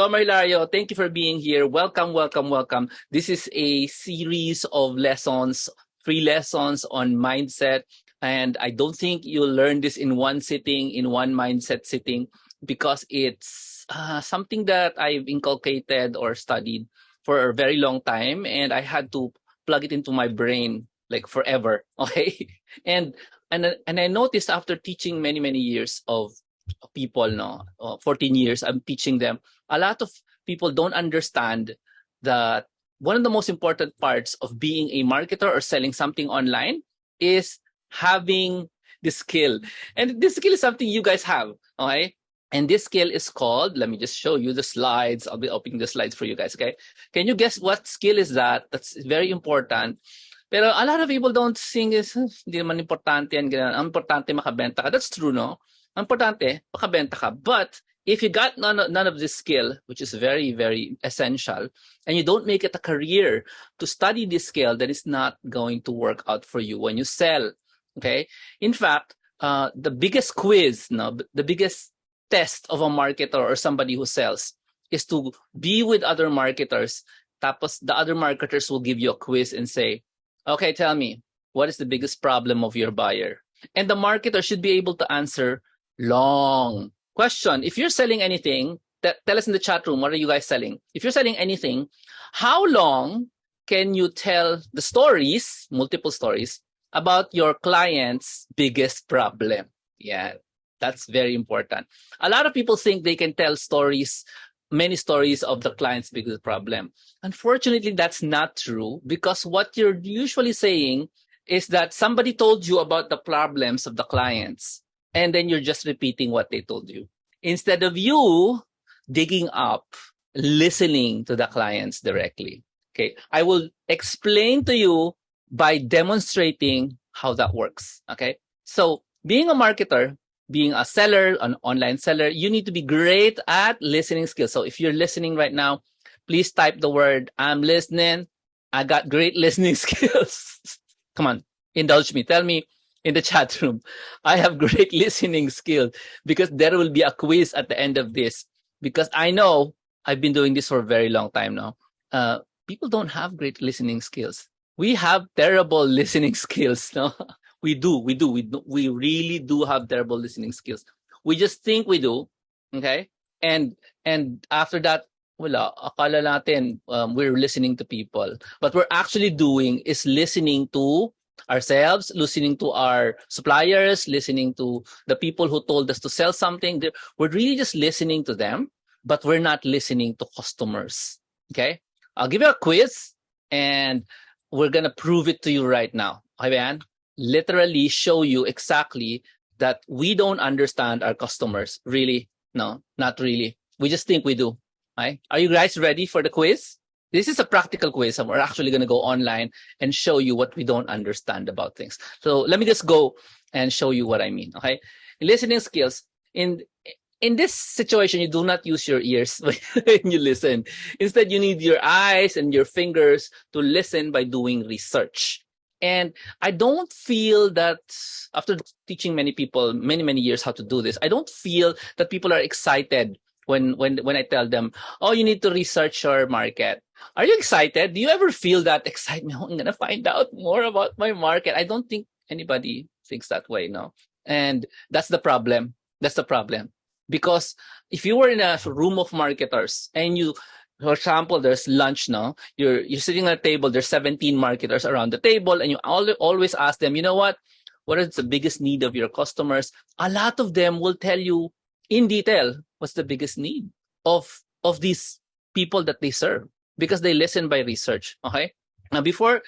Hilario, thank you for being here. Welcome, welcome, welcome. This is a series of lessons, 3 lessons on mindset. And I don't think you'll learn this in one sitting, in one mindset sitting, because it's something that I've inculcated or studied for a very long time. And I had to plug it into my brain like forever. Okay. And I noticed after teaching many years of people, 14 years, I'm teaching them. A lot of people don't understand that one of the most important parts of being a marketer or selling something online is having the skill. And this skill is something you guys have, okay? And this skill is called, let me just show you the slides. I'll be opening the slides for you guys, okay? Can you guess what skill is that? That's very important. Pero a lot of people don't think is, hindi naman importante yan, ganyan. Ang importante makabenta ka. That's true, no? Ang importante, makabenta ka. But if you got none of this skill, which is very essential, and you don't make it a career to study this skill, then it's not going to work out for you when you sell, okay? In fact, the biggest quiz, the biggest test of a marketer or somebody who sells is to be with other marketers. Tapos the other marketers will give you a quiz and say, okay, tell me, what is the biggest problem of your buyer? And the marketer should be able to answer long question. If you're selling anything, tell us in the chat room, what are you guys selling? If you're selling anything, how long can you tell the stories, multiple stories, about your client's biggest problem? Yeah, that's very important. A lot of people think they can tell stories, many stories of the client's biggest problem. Unfortunately, that's not true, because what you're usually saying is that somebody told you about the problems of the clients, and then you're just repeating what they told you. Instead of you digging up, listening to the clients directly. Okay, I will explain to you by demonstrating how that works. Okay, so being a marketer, being a seller, an online seller, you need to be great at listening skills. So if you're listening right now, please type the word, I'm listening. I got great listening skills. Come on, indulge me. Tell me in the chat room, I have great listening skills, because there will be a quiz at the end of this. Because I know I've been doing this for a very long time now. People don't have great listening skills. We have terrible listening skills. No, we really do have terrible listening skills. We just think we do, okay? And after that, wala, akala natin we're listening to people. But we're actually doing is listening to ourselves, listening to our suppliers, listening to the people who told us to sell something. We're really just listening to them, but we're not listening to customers. Okay? I'll give you a quiz, and we're going to prove it to you right now. Okay, man? Literally show you exactly that we don't understand our customers. Really? No, not really. We just think we do. Okay? Are you guys ready for the quiz? This is a practical quiz, and we're actually going to go online and show you what we don't understand about things. So let me just go and show you what I mean, okay? Listening skills. In this situation, you do not use your ears when you listen. Instead, you need your eyes and your fingers to listen by doing research. And I don't feel that after teaching many people many years how to do this, I don't feel that people are excited when I tell them, oh, you need to research your market. Are you excited? Do you ever feel that excitement? Oh, I'm going to find out more about my market. I don't think anybody thinks that way, no. And that's the problem. That's the problem. Because if you were in a room of marketers and you, for example, there's lunch now, you're sitting at a table, there's 17 marketers around the table, and you always ask them, you know what is the biggest need of your customers? A lot of them will tell you in detail what's the biggest need of these people that they serve, because they listen by research. Okay. Now, before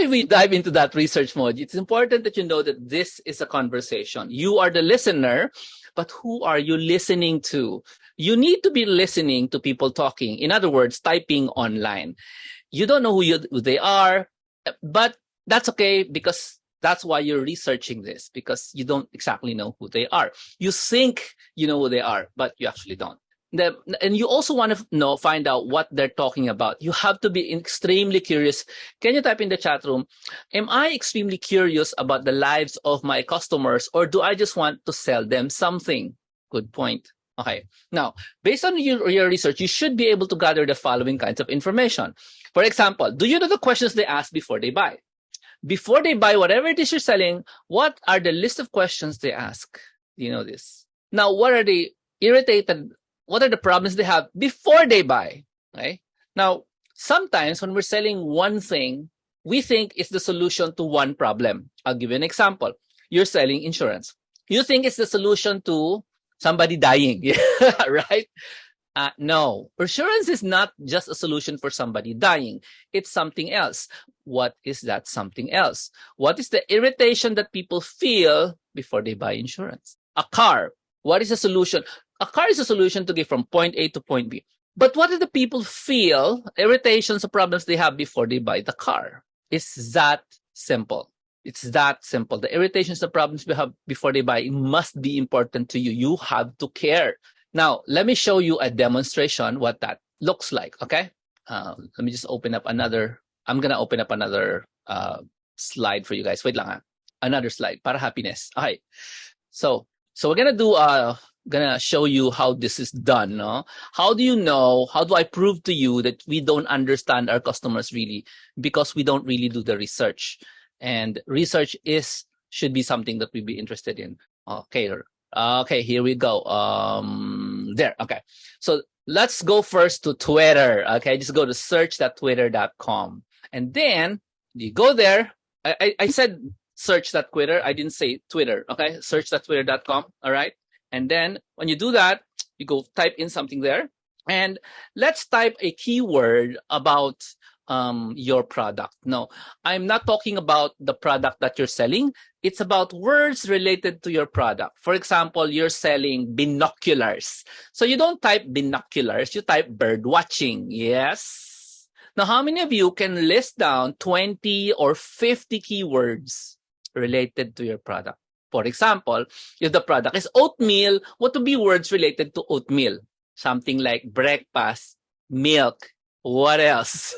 we dive into that research mode, it's important that you know that this is a conversation. You are the listener, but who are you listening to? You need to be listening to people talking. In other words, typing online. You don't know who they are, but that's okay, because that's why you're researching this, because you don't exactly know who they are. You think you know who they are, but you actually don't. And you also want to find out what they're talking about. You have to be extremely curious. Can you type in the chat room, am I extremely curious about the lives of my customers, or do I just want to sell them something? Good point. Okay. Now, based on your research, you should be able to gather the following kinds of information. For example, do you know the questions they ask before they buy? Before they buy whatever it is you're selling, what are the list of questions they ask? Do you know this? Now, what are they irritated? What are the problems they have before they buy? Okay. Now, sometimes when we're selling one thing, we think it's the solution to one problem. I'll give you an example. You're selling insurance. You think it's the solution to somebody dying, right? No, insurance is not just a solution for somebody dying. It's something else. What is that something else? What is the irritation that people feel before they buy insurance? A car. What is a solution? A car is a solution to get from point A to point B. But what do the people feel, irritations or problems they have before they buy the car? It's that simple. It's that simple. The irritations, the problems we have before they buy must be important to you. You have to care. Now, let me show you a demonstration what that looks like, okay? Let me just open up another. I'm going to open up another slide for you guys. Wait lang ha. Another slide para happiness. Okay. So we're going to do gonna show you how this is done. No? How do you know? How do I prove to you that we don't understand our customers really? Because we don't really do the research. And research should be something that we'd be interested in. Okay, here we go. There. Okay. So let's go first to Twitter. Okay, just go to search.twitter.com. And then you go there. I said search.twitter. I didn't say Twitter. Okay, search.twitter.com. All right. And then when you do that, you go type in something there. And let's type a keyword about your product. No, I'm not talking about the product that you're selling. It's about words related to your product. For example, you're selling binoculars. So you don't type binoculars, you type bird watching. Yes. Now, how many of you can list down 20 or 50 keywords related to your product? For example, if the product is oatmeal, what would be words related to oatmeal? Something like breakfast, milk. What else?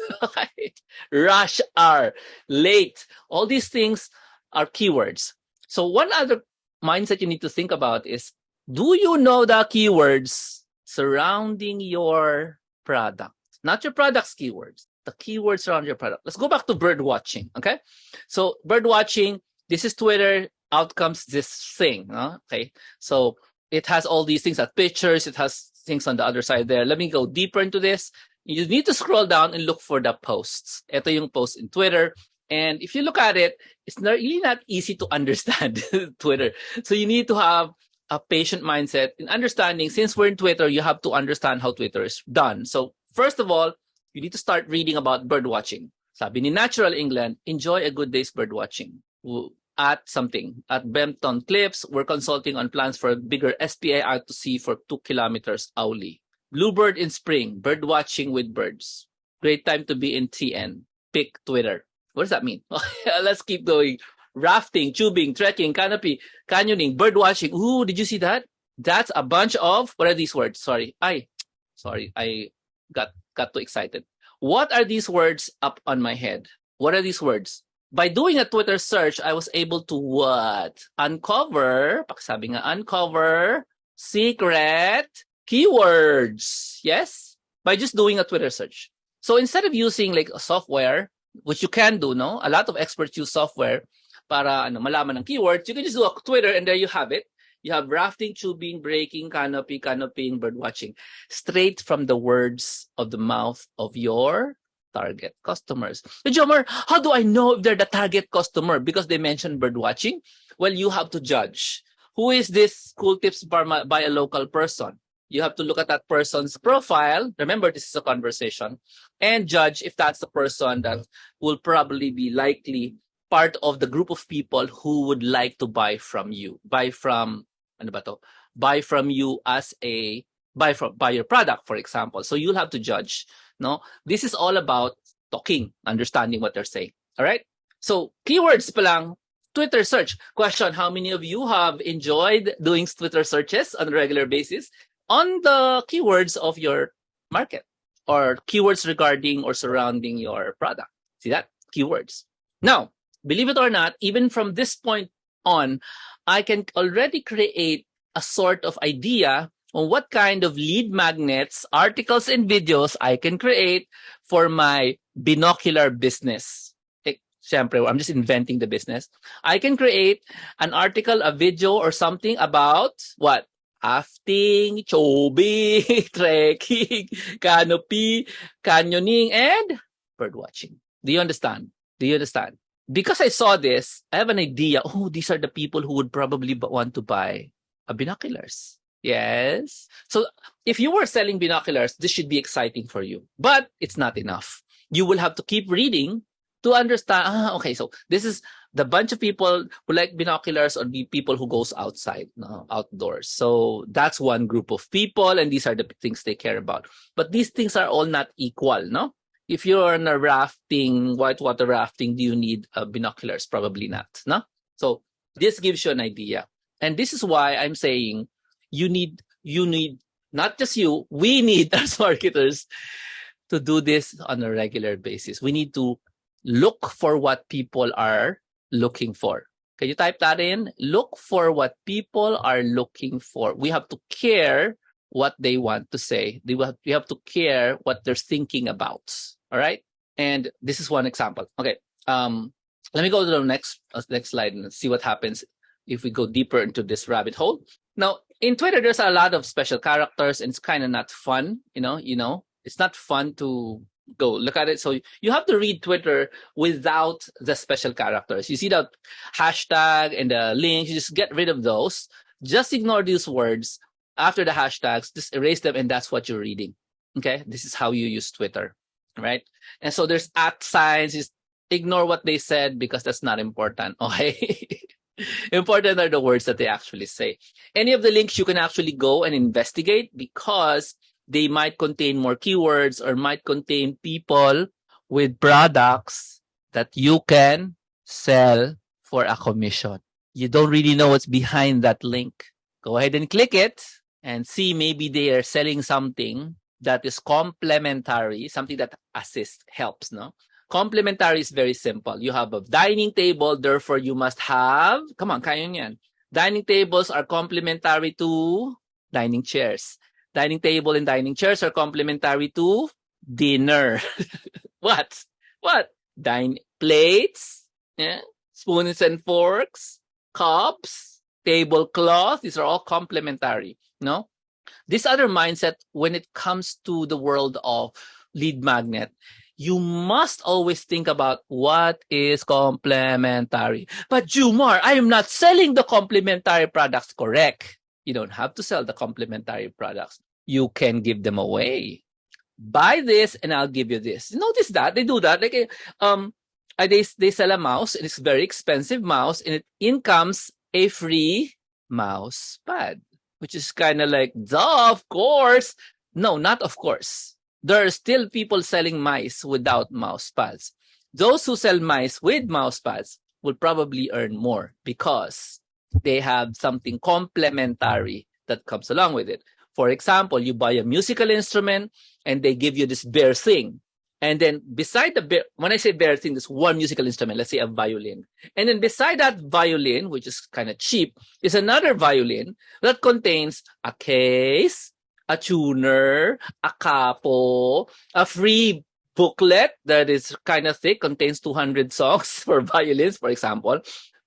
Rush hour, late. All these things are keywords. So one other mindset you need to think about is, do you know the keywords surrounding your product? Not your product's keywords, the keywords around your product. Let's go back to bird watching, okay? So bird watching, this is Twitter, out comes this thing, okay? So it has all these things, pictures, it has things on the other side there. Let me go deeper into this. You need to scroll down and look for the posts. Ito yung post in Twitter. And if you look at it, it's really not easy to understand Twitter. So you need to have a patient mindset in understanding. Since we're in Twitter, you have to understand how Twitter is done. So first of all, you need to start reading about bird watching. Sabi ni Natural England, enjoy a good day's bird watching. At Bempton Cliffs, we're consulting on plans for a bigger SPA out to sea for 2 kilometers hourly. Bluebird in spring, bird watching with birds. Great time to be in TN. Pick Twitter. What does that mean? Let's keep going. Rafting, tubing, trekking, canopy, canyoning, bird watching. Ooh, did you see that? That's a bunch of, what are these words? Sorry, I got too excited. What are these words up on my head? What are these words? By doing a Twitter search, I was able to what? Uncover secret keywords. Yes? By just doing a Twitter search. So instead of using like a software, which you can do, no? A lot of experts use software para malaman ng keywords. You can just do a Twitter and there you have it. You have rafting, tubing, breaking, canopying, bird watching. Straight from the words of the mouth of your target customers. So, Jomar, how do I know if they're the target customer? Because they mentioned bird watching? Well, you have to judge. Who is this cool tips by a local person? You have to look at that person's profile. Remember, this is a conversation. And judge if that's the person that will probably be likely part of the group of people who would like to buy from you. Buy from you as buy your product, for example. So you'll have to judge. No, this is all about talking, understanding what they're saying. All right. So keywords pa lang, Twitter search. Question: how many of you have enjoyed doing Twitter searches on a regular basis on the keywords of your market or keywords regarding or surrounding your product? See that? Keywords. Now, believe it or not, even from this point on, I can already create a sort of idea on what kind of lead magnets, articles, and videos I can create for my binocular business. Siyempre, I'm just inventing the business. I can create an article, a video, or something about what? Rafting, chobi, trekking, canopy, canyoning, and bird watching. Do you understand? Do you understand? Because I saw this, I have an idea. Oh, these are the people who would probably want to buy binoculars. Yes. So if you were selling binoculars, this should be exciting for you. But it's not enough. You will have to keep reading to understand. Okay, so this is the bunch of people who like binoculars, or the people who goes outside, outdoors. So that's one group of people, and these are the things they care about. But these things are all not equal, no? If you're on a rafting, whitewater rafting, do you need binoculars? Probably not, no? So this gives you an idea. And this is why I'm saying you need, not just you, we need as marketers to do this on a regular basis. We need to look for what people are looking for. Can you type that in? Look for what people are looking for. We have to care what they want to say. We have to care what they're thinking about. All right? And this is one example. Okay. Let me go to the next slide and see what happens if we go deeper into this rabbit hole. Now, in Twitter, there's a lot of special characters, and it's kind of not fun. It's not fun to go look at it. So you have to read Twitter without the special characters. You see that hashtag and the links, you just get rid of those. Just ignore these words after the hashtags, just erase them, and that's what you're reading. Okay? This is how you use Twitter, right? And so there's @ signs, just ignore what they said because that's not important. Okay? Important are the words that they actually say. Any of the links you can actually go and investigate because they might contain more keywords or might contain people with products that you can sell for a commission. You don't really know what's behind that link. Go ahead and click it and see, maybe they are selling something that is complementary, something that assists, helps, no? Complementary is very simple. You have a dining table, therefore you must have, come on, kaya yan. Dining tables are complementary to dining chairs. Dining table and dining chairs are complementary to dinner. What? Dining plates, spoons and forks, cups, tablecloth. These are all complementary, no? This other mindset, when it comes to the world of lead magnet, you must always think about what is complementary. But Jumar, I am not selling the complementary products. Correct. You don't have to sell the complementary products. You can give them away. Buy this and I'll give you this. Notice that they do that. Like, they sell a mouse, and it's a very expensive mouse, and in comes a free mouse pad, which is kind of like, duh, of course. No, not of course. There are still people selling mice without mouse pads. Those who sell mice with mouse pads will probably earn more because they have something complementary that comes along with it. For example, you buy a musical instrument and they give you this bare thing. And then beside the bare, when I say bare thing, this one musical instrument, let's say a violin. And then beside that violin, which is kind of cheap, is another violin that contains a case, a tuner, a capo, a free booklet that is kind of thick, contains 200 songs for violins, for example.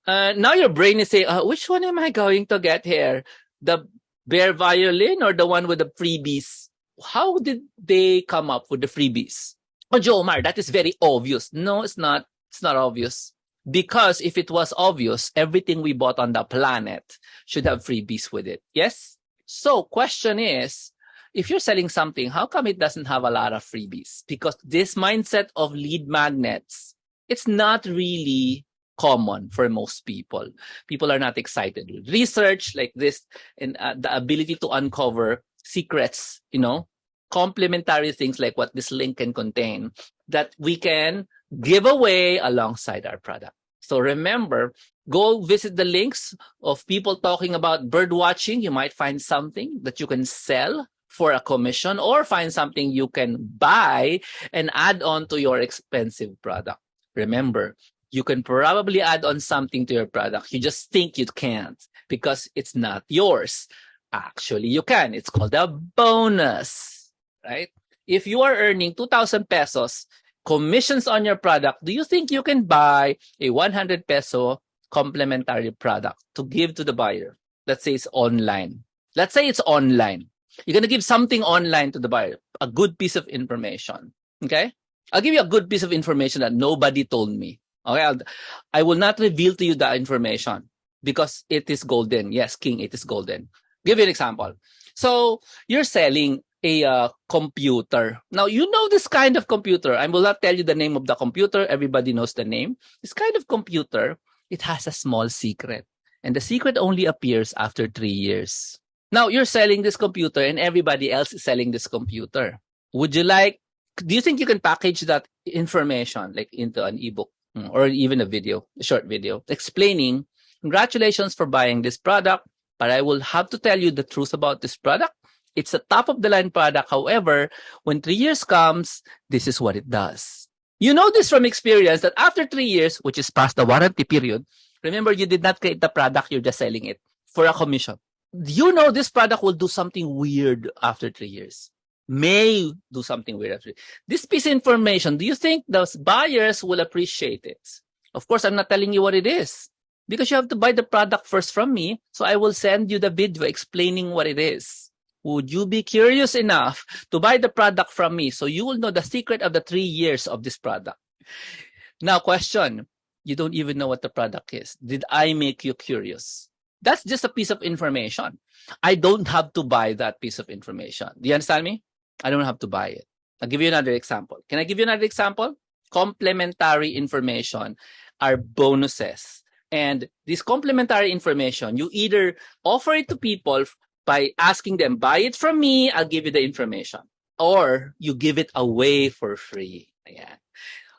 Now your brain is saying, which one am I going to get here? The bare violin or the one with the freebies? How did they come up with the freebies? Oh, Jomar, that is very obvious. No, it's not. It's not obvious. Because if it was obvious, everything we bought on the planet should have freebies with it. Yes? So question is, if you're selling something, how come it doesn't have a lot of freebies? Because this mindset of lead magnets, it's not really common for most people. People are not excited with research like this and the ability to uncover secrets, complementary things like what this link can contain that we can give away alongside our product. So remember, go visit the links of people talking about bird watching. You might find something that you can sell for a commission or find something you can buy and add on to your expensive product. Remember, you can probably add on something to your product. You just think you can't because it's not yours. Actually, you can. It's called a bonus, right? If you are earning 2,000 pesos commissions on your product, do you think you can buy a 100 peso complementary product to give to the buyer? Let's say it's online. Let's say it's online. You're going to give something online to the buyer, a good piece of information. Okay? I'll give you a good piece of information that nobody told me. Okay? I will not reveal to you the information because it is golden. Yes, King, it is golden. Give you an example. So you're selling a computer. Now, you know this kind of computer. I will not tell you the name of the computer. Everybody knows the name. This kind of computer, it has a small secret. And the secret only appears after 3 years. Now, you're selling this computer and everybody else is selling this computer. Do you think you can package that information like into an ebook or even a short video, explaining, congratulations for buying this product, but I will have to tell you the truth about this product. It's a top of the line product. However, when 3 years comes, this is what it does. You know this from experience that after 3 years, which is past the warranty period, remember, you did not create the product, you're just selling it for a commission. You know this product will do something weird after 3 years. May do something weird after. This piece of information, do you think those buyers will appreciate it? Of course, I'm not telling you what it is because you have to buy the product first from me. So I will send you the video explaining what it is. Would you be curious enough to buy the product from me so you will know the secret of the 3 years of this product? Now, question. You don't even know what the product is. Did I make you curious? That's just a piece of information. I don't have to buy that piece of information. Do you understand me? I don't have to buy it. I'll give you another example. Can I give you another example? Complementary information are bonuses. And this complementary information, you either offer it to people by asking them, buy it from me, I'll give you the information. Or you give it away for free. Yeah.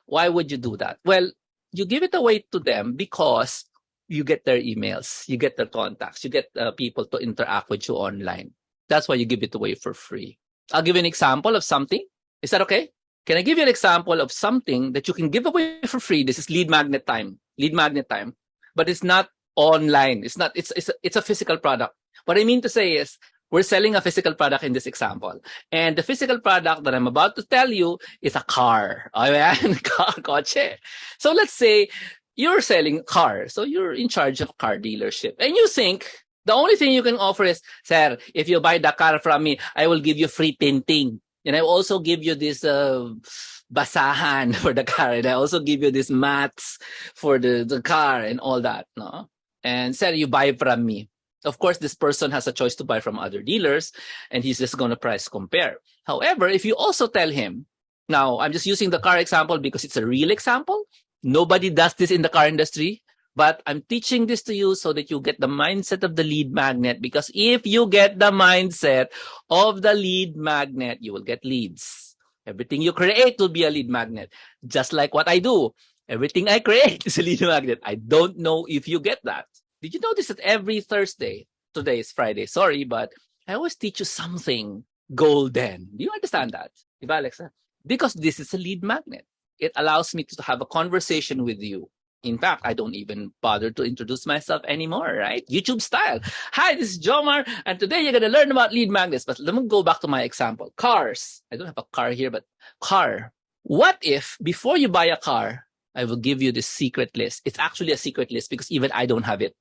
Why would you do that? Well, you give it away to them because you get their emails, you get their contacts, you get people to interact with you online. That's why you give it away for free. I'll give you an example of something. Is that okay? Can I give you an example of something that you can give away for free? This is lead magnet time. Lead magnet time. But it's not online. It's a physical product. What I mean to say is, we're selling a physical product in this example. And the physical product that I'm about to tell you is a car. Ayan, kotse. So let's say you're selling a car. So you're in charge of a car dealership. And you think the only thing you can offer is, sir, if you buy the car from me, I will give you free painting. And I will also give you this basahan for the car. And I also give you these mats for the car and all that. No? And sir, you buy from me. Of course, this person has a choice to buy from other dealers, and he's just going to price compare. However, if you also tell him, now I'm just using the car example because it's a real example. Nobody does this in the car industry, but I'm teaching this to you so that you get the mindset of the lead magnet. Because if you get the mindset of the lead magnet, you will get leads. Everything you create will be a lead magnet. Just like what I do. Everything I create is a lead magnet. I don't know if you get that. Did you notice that every Thursday, today is Friday, sorry, but I always teach you something golden. Do you understand that? Diba, Alexa? Because this is a lead magnet. It allows me to have a conversation with you. In fact, I don't even bother to introduce myself anymore, right? YouTube style. Hi, this is Jomar, and today you're going to learn about lead magnets. But let me go back to my example. Cars. I don't have a car here, but car. What if before you buy a car, I will give you this secret list. It's actually a secret list because even I don't have it.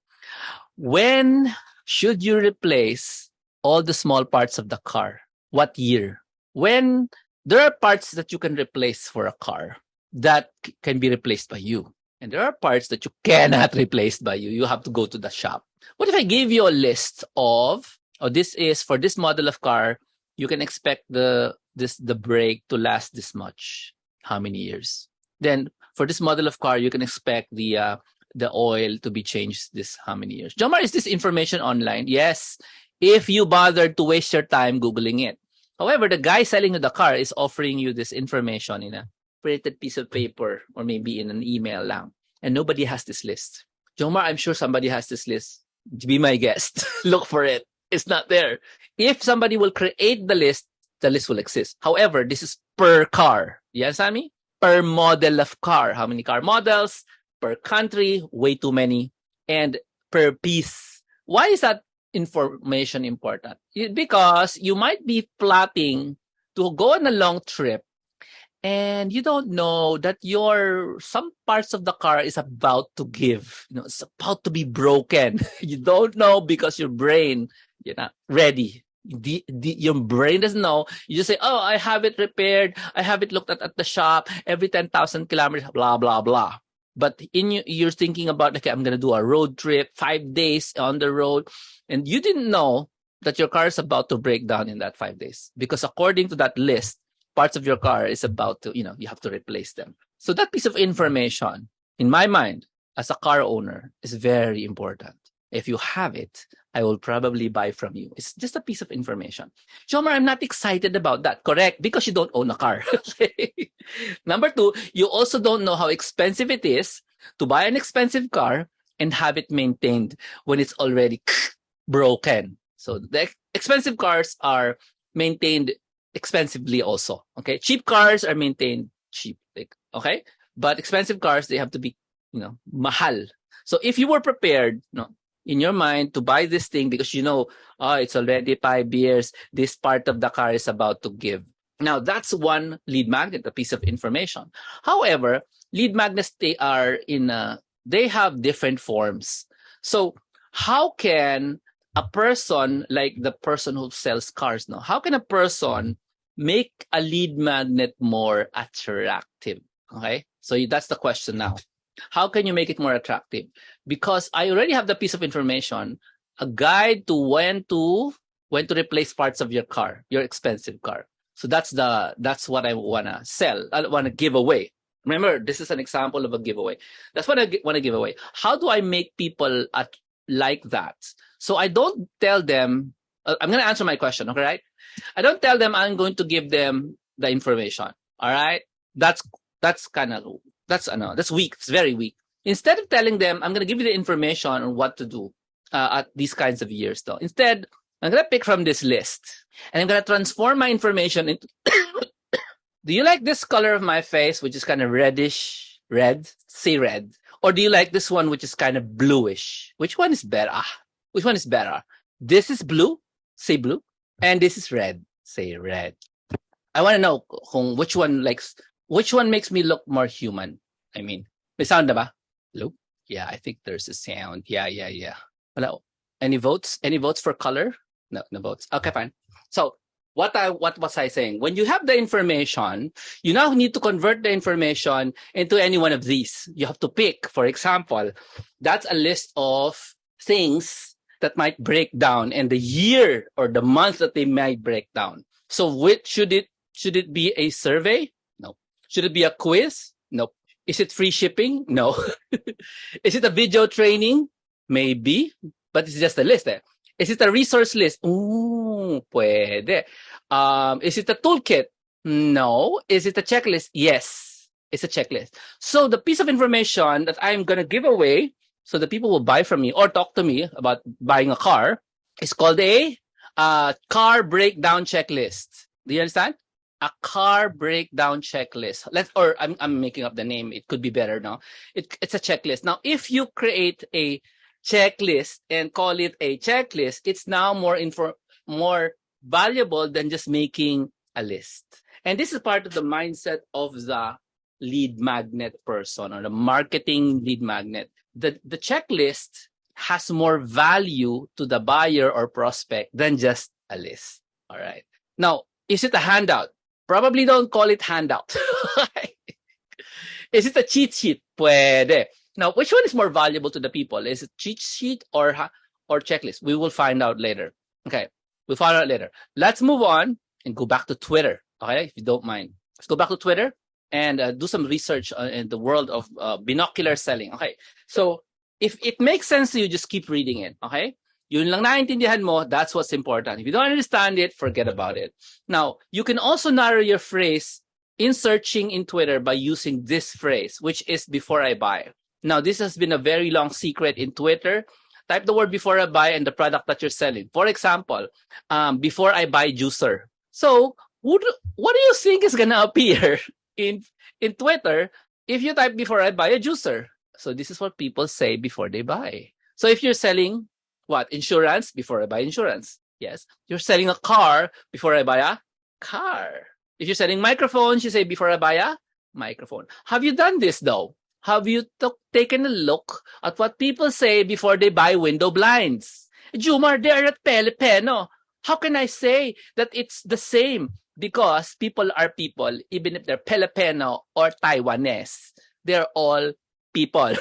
When should you replace all the small parts of the car? What year? When there are parts that you can replace for a car that can be replaced by you. And there are parts that you cannot replace by you. You have to go to the shop. What if I gave you a list of, this is for this model of car, you can expect the brake to last this much. How many years? Then for this model of car, you can expect the oil to be changed this how many years? Jomar, is this information online? Yes, if you bother to waste your time Googling it. However, the guy selling you the car is offering you this information in a printed piece of paper or maybe in an email lang. And nobody has this list. Jomar, I'm sure somebody has this list. Be my guest. Look for it. It's not there. If somebody will create the list will exist. However, this is per car. You understand me? Per model of car. How many car models? Per country, way too many. And per piece. Why is that information important? Because you might be plotting to go on a long trip and you don't know that some parts of the car is about to give, it's about to be broken. You don't know because your brain, you're not ready. Your brain doesn't know. You just say, oh, I have it repaired. I have it looked at the shop every 10,000 kilometers, blah, blah, blah. But you're thinking about, okay, I'm going to do a road trip, 5 days on the road. And you didn't know that your car is about to break down in that 5 days. Because according to that list, parts of your car is about to, you have to replace them. So that piece of information, in my mind, as a car owner, is very important. If you have it, I will probably buy from you. It's just a piece of information. Jomar, I'm not excited about that. Correct, because you don't own a car. Number 2, you also don't know how expensive it is to buy an expensive car and have it maintained when it's already broken. So the expensive cars are maintained expensively also. Okay, cheap cars are maintained cheap. Okay, but expensive cars, they have to be, mahal. So if you were prepared, in your mind to buy this thing because it's already 5 years, this part of the car is about to give. Now, that's one lead magnet, a piece of information. However, lead magnets, they have different forms. So how can a person, like the person who sells cars now, how can a person make a lead magnet more attractive? Okay, so that's the question now. How can you make it more attractive? Because I already have the piece of information, a guide to when to replace parts of your car, your expensive car. So that's what I wanna sell. I wanna give away. Remember, this is an example of a giveaway. That's what I wanna give away. How do I make people like that? So I don't tell them. I'm gonna answer my question. Okay, right? I don't tell them I'm going to give them the information. All right, that's weak. It's very weak. Instead of telling them, I'm going to give you the information on what to do at these kinds of years, though. Instead, I'm going to pick from this list, and I'm going to transform my information into. Do you like this color of my face, which is kind of reddish red? Say red. Or do you like this one, which is kind of bluish? Which one is better? Which one is better? This is blue. Say blue. And this is red. Say red. I want to know which one makes me look more human. I mean, may sound na ba? Hello? Yeah, I think there's a sound. Yeah. Hello? Any votes? Any votes for color? No votes. Okay, fine. So what was I saying? When you have the information, you now need to convert the information into any one of these. You have to pick, for example, that's a list of things that might break down and the year or the month that they might break down. So which should it be a survey? No. Should it be a quiz? No. Is it free shipping? No. Is it a video training? Maybe, but it's just a list. Is it a resource list? Ooh, puede. Is it a toolkit? No. Is it a checklist? Yes, it's a checklist. So the piece of information that I'm going to give away so that people will buy from me or talk to me about buying a car is called a car breakdown checklist. Do you understand? A car breakdown checklist. I'm making up the name. It could be better now. It's a checklist. Now, if you create a checklist and call it a checklist, it's now more valuable than just making a list. And this is part of the mindset of the lead magnet person or the marketing lead magnet. The checklist has more value to the buyer or prospect than just a list. All right. Now, is it a handout? Probably don't call it handout. Is it a cheat sheet? Puede. Now, which one is more valuable to the people? Is it cheat sheet or checklist? We will find out later. Okay, we'll find out later. Let's move on and go back to Twitter. Okay, if you don't mind, let's go back to Twitter and do some research in the world of binocular selling. Okay, so if it makes sense to you, just keep reading it. Okay, yun lang naintindihan mo. That's what's important. If you don't understand it, forget about it. Now, you can also narrow your phrase in searching in Twitter by using this phrase, which is before I buy. Now, this has been a very long secret in Twitter. Type the word before I buy and the product that you're selling. For example, before I buy juicer. So what do you think is going to appear in Twitter if you type before I buy a juicer? So this is what people say before they buy. So if you're selling what? Insurance before I buy insurance. Yes. You're selling a car before I buy a car. If you're selling microphones, you say before I buy a microphone. Have you done this though? Have you taken a look at what people say before they buy window blinds? Jumar, they're at Pelipeno. How can I say that it's the same? Because people are people, even if they're Filipino or Taiwanese. They're all people.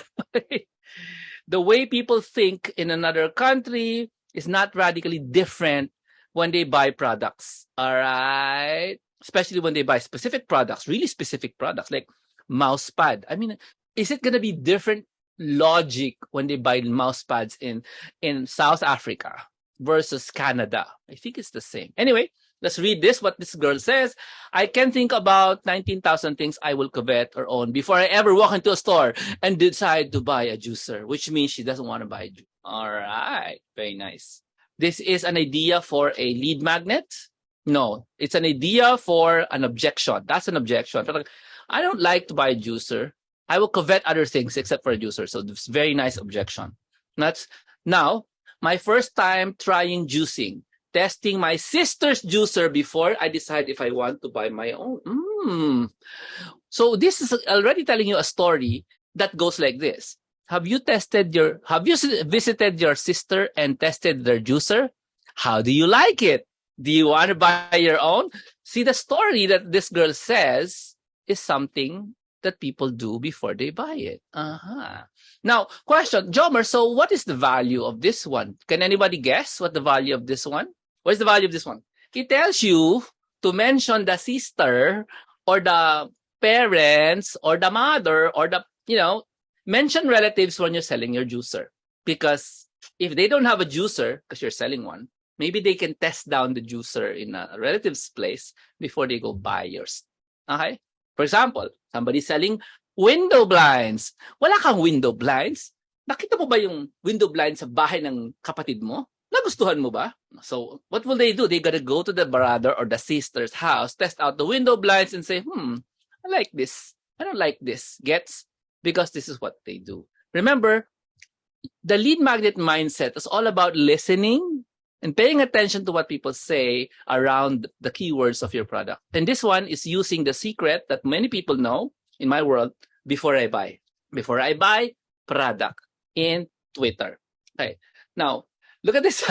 The way people think in another country is not radically different when they buy products. All right? Especially when they buy specific products, really specific products like mouse pad. I mean, is it going to be different logic when they buy mouse pads in South Africa versus Canada? I think it's the same. Anyway, let's read this, what this girl says. I can think about 19,000 things I will covet or own before I ever walk into a store and decide to buy a juicer, which means she doesn't want to buy a juicer. All right, very nice. This is an idea for a lead magnet. No, it's an idea for an objection. That's an objection. I don't like to buy a juicer. I will covet other things except for a juicer. So it's very nice objection. That's now my first time trying juicing, testing my sister's juicer before I decide if I want to buy my own. So this is already telling you a story that goes like this. Have you visited your sister and tested their juicer? How do you like it? Do you want to buy your own? See, the story that this girl says is something that people do before they buy it. Now, question, Jomer, so what is the value of this one? Can anybody guess what the value of this one? What is the value of this one? It tells you to mention the sister or the parents or the mother or mention relatives when you're selling your juicer. Because if they don't have a juicer, because you're selling one, maybe they can test down the juicer in a relative's place before they go buy yours. Okay? For example, somebody selling window blinds. Wala kang window blinds? Nakita mo ba yung window blinds sa bahay ng kapatid mo? Nagustuhan mo ba? So, what will they do? They gotta go to the brother or the sister's house, test out the window blinds and say, I like this. I don't like this. Gets? Because this is what they do. Remember, the lead magnet mindset is all about listening and paying attention to what people say around the keywords of your product. And this one is using the secret that many people know in my world before I buy. Before I buy product in Twitter. Okay. Now, look at this.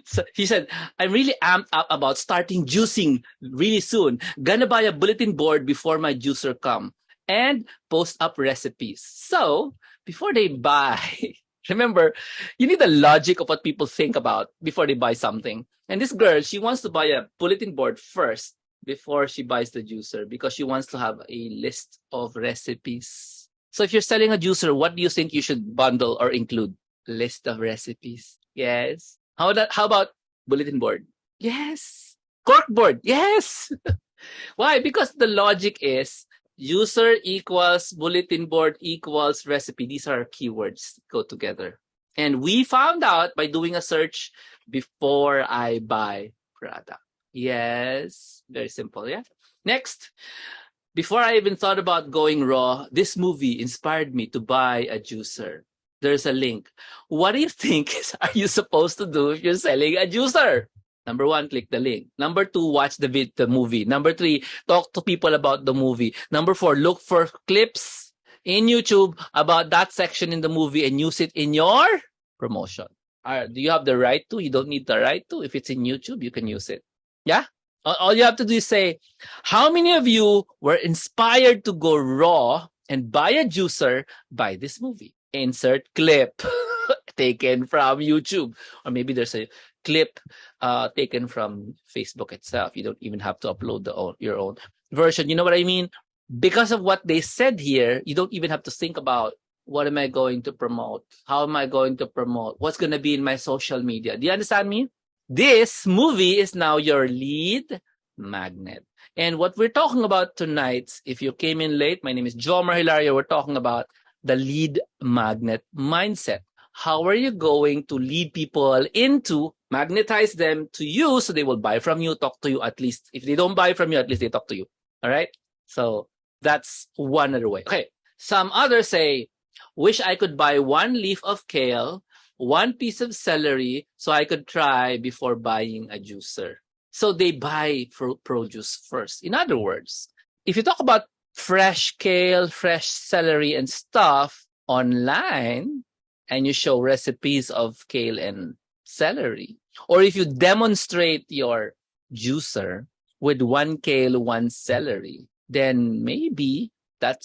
So he said, I'm really amped up about starting juicing really soon. Gonna buy a bulletin board before my juicer come and post up recipes. So, before they buy... Remember, you need the logic of what people think about before they buy something. And this girl, she wants to buy a bulletin board first before she buys the juicer because she wants to have a list of recipes. So if you're selling a juicer, what do you think you should bundle or include? List of recipes. Yes. How about bulletin board? Yes. Cork board. Yes. Why? Because the logic is user equals bulletin board equals recipe. These are keywords that go together. And we found out by doing a search before I buy product. Yes. Very simple, yeah? Next. Before I even thought about going raw, this movie inspired me to buy a juicer. There's a link. What do you think are you supposed to do if you're selling a juicer? Number 1, click the link. Number 2, watch the movie. Number 3, talk to people about the movie. Number 4, look for clips in YouTube about that section in the movie and use it in your promotion. Do you have the right to? You don't need the right to. If it's in YouTube, you can use it. Yeah? All you have to do is say, how many of you were inspired to go raw and buy a juicer by this movie? Insert clip taken from YouTube. Or maybe there's a clip taken from Facebook itself. You don't even have to upload your own version. You know what I mean? Because of what they said here, you don't even have to think about what am I going to promote? How am I going to promote? What's going to be in my social media? Do you understand me? This movie is now your lead magnet. And what we're talking about tonight, if you came in late, my name is Jomar Hilario. We're talking about the lead magnet mindset. How are you going to lead people into, magnetize them to you so they will buy from you, talk to you at least. If they don't buy from you, at least they talk to you. All right? So that's one other way. Okay. Some others say, wish I could buy 1 leaf of kale, one piece of celery so I could try before buying a juicer. So they buy produce first. In other words, if you talk about fresh kale, fresh celery and stuff online, and you show recipes of kale and celery, or if you demonstrate your juicer with one kale, one celery, then maybe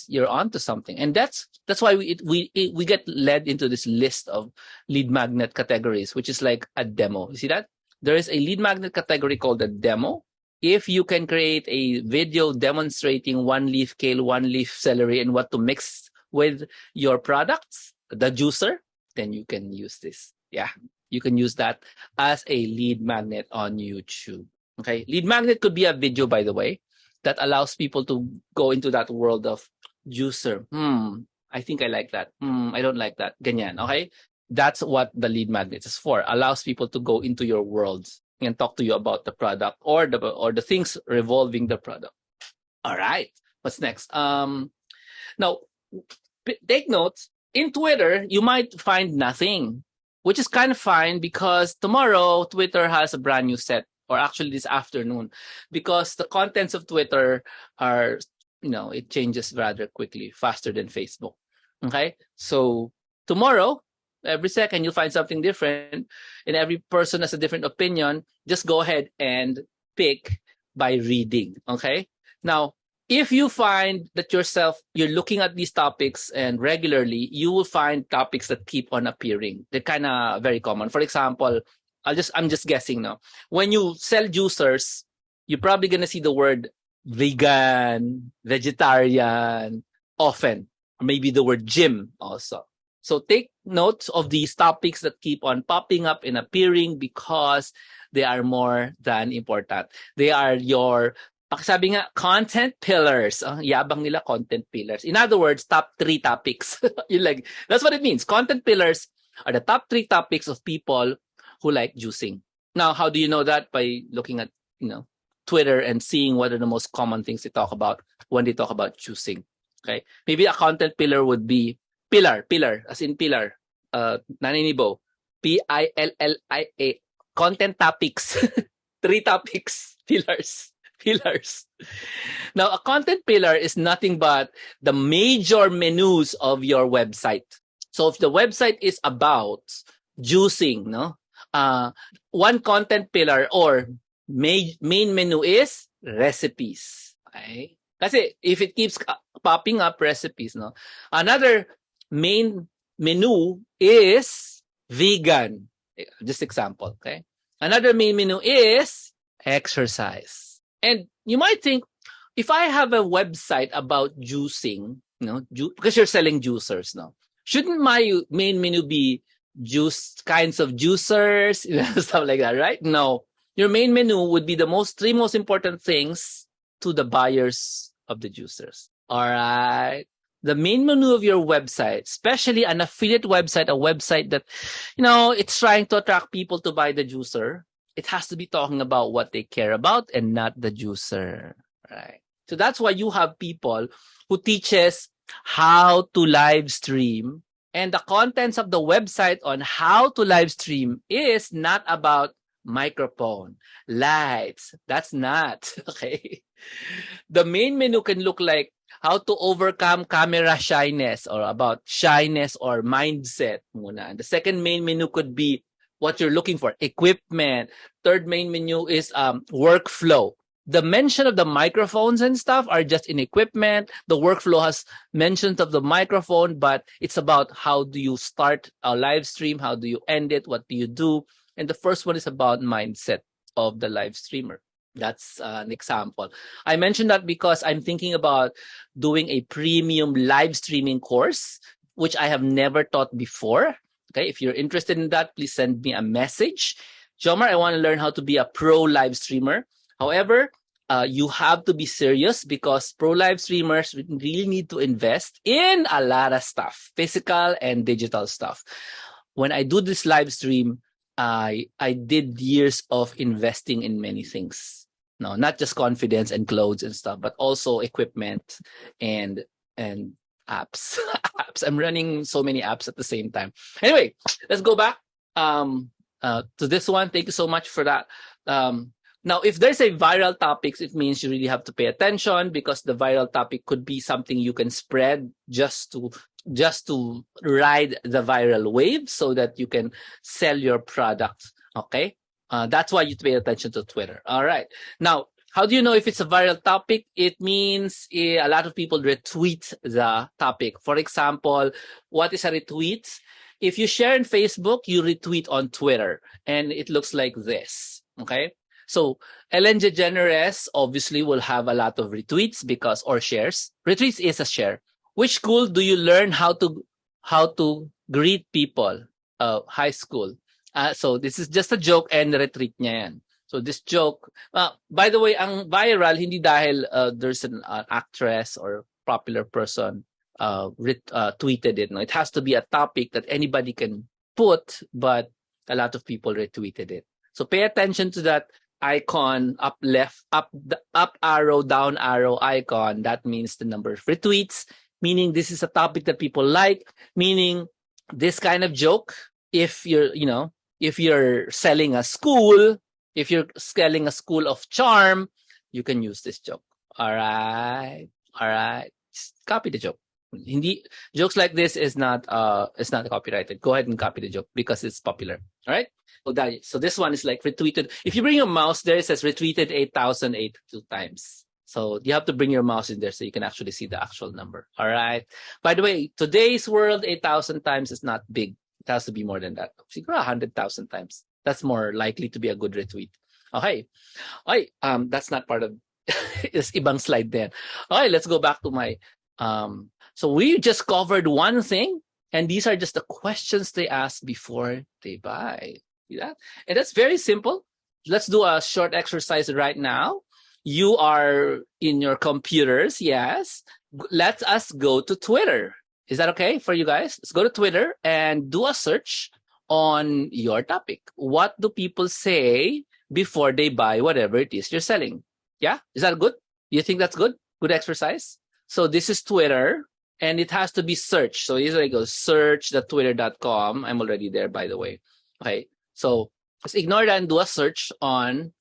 you're onto something. And that's why we get led into this list of lead magnet categories, which is like a demo. You see that? There is a lead magnet category called a demo. If you can create a video demonstrating one leaf kale, one leaf celery, and what to mix with your products, the juicer, then you can use this. Yeah, you can use that as a lead magnet on YouTube. Okay, lead magnet could be a video, by the way, that allows people to go into that world of juicer. I think I like that. I don't like that. Ganyan, okay? That's what the lead magnet is for. Allows people to go into your worlds and talk to you about the product or the things revolving the product. All right. What's next? Now, take notes. In Twitter, you might find nothing, which is kind of fine because tomorrow Twitter has a brand new set, or actually this afternoon, because the contents of Twitter are, it changes rather quickly, faster than Facebook. Okay? So tomorrow, every second you'll find something different, and every person has a different opinion. Just go ahead and pick by reading. Okay? Now, if you find that you're looking at these topics and regularly, you will find topics that keep on appearing. They're kind of very common. For example, I'm just guessing now. When you sell juicers, you're probably gonna see the word vegan, vegetarian often, or maybe the word gym also. So take notes of these topics that keep on popping up and appearing because they are more than important. They are your, sabi nga, content pillars. Yabang nila, content pillars. In other words, top 3 topics. That's what it means. Content pillars are the top 3 topics of people who like juicing. Now, how do you know that? By looking at, Twitter and seeing what are the most common things they talk about when they talk about juicing. Okay. Maybe a content pillar would be pillar, as in pillar. Naninibo. PILLIA. Content topics. 3 topics. Pillars. Now, a content pillar is nothing but the major menus of your website. So if the website is about juicing, one content pillar or main menu is recipes. Okay? Kasi if it keeps popping up recipes, another main menu is vegan. Just example, okay? Another main menu is exercise. And you might think, if I have a website about juicing, because you're selling juicers now, shouldn't my main menu be kinds of juicers, stuff like that, right? No. Your main menu would be the 3 most important things to the buyers of the juicers. All right. The main menu of your website, especially an affiliate website, a website that, it's trying to attract people to buy the juicer, it has to be talking about what they care about and not the juicer, right? So that's why you have people who teaches how to live stream, and the contents of the website on how to live stream is not about microphone, lights. That's not, okay? The main menu can look like how to overcome camera shyness, or about shyness or mindset muna. And the second main menu could be what you're looking for, equipment. Third main menu is workflow. The mention of the microphones and stuff are just in equipment. The workflow has mentions of the microphone, but it's about how do you start a live stream? How do you end it? What do you do? And the first one is about mindset of the live streamer. That's an example. I mentioned that because I'm thinking about doing a premium live streaming course, which I have never taught before. Okay, if you're interested in that, please send me a message. Jomar, I want to learn how to be a pro live streamer. However, you have to be serious because pro live streamers really need to invest in a lot of stuff, physical and digital stuff. When I do this live stream, I did years of investing in many things. No, not just confidence and clothes and stuff, but also equipment and apps. I'm running so many apps at the same time. Anyway, let's go back. to this one. Thank you so much for that. Now, if there's a viral topics, it means you really have to pay attention, because the viral topic could be something you can spread just to ride the viral wave so that you can sell your product. Okay. That's why you pay attention to Twitter. All right. Now, how do you know if it's a viral topic? It means a lot of people retweet the topic. For example, what is a retweet? If you share in Facebook, you retweet on Twitter, and it looks like this. Okay. So Ellen DeGeneres obviously will have a lot of retweets or shares. Retweets is a share. Which school do you learn how to greet people? High school. So this is just a joke, and retweet niya yan. So this joke, by the way, ang viral hindi dahil there's an actress or popular person tweeted it. No, it has to be a topic that anybody can put, but a lot of people retweeted it. So pay attention to that icon, up arrow, down arrow icon. That means the number of retweets, meaning this is a topic that people like, meaning this kind of joke. If you're selling a school, if you're selling a school of charm, you can use this joke. All right. Just copy the joke. Jokes like this is not copyrighted. Go ahead and copy the joke because it's popular. All right. So this one is like retweeted. If you bring your mouse there, it says retweeted 8,082 times. So you have to bring your mouse in there so you can actually see the actual number. All right. By the way, today's world, 8,000 times is not big. It has to be more than that. Siguro 100,000 times. That's more likely to be a good retweet. Okay. That's not part of it's ibang slide then. Okay, let's go back to my so we just covered one thing, and these are just the questions they ask before they buy. See that? And that's very simple. Let's do a short exercise right now. You are in your computers, yes. Let us go to Twitter. Is that okay for you guys? Let's go to Twitter and do a search on your topic. What do people say before they buy whatever it is you're selling? Yeah? Is that good? You think that's good? Good exercise? So this is Twitter, and it has to be search. So here I go, search.twitter.com. I'm already there, by the way. Okay. So just ignore that and do a search on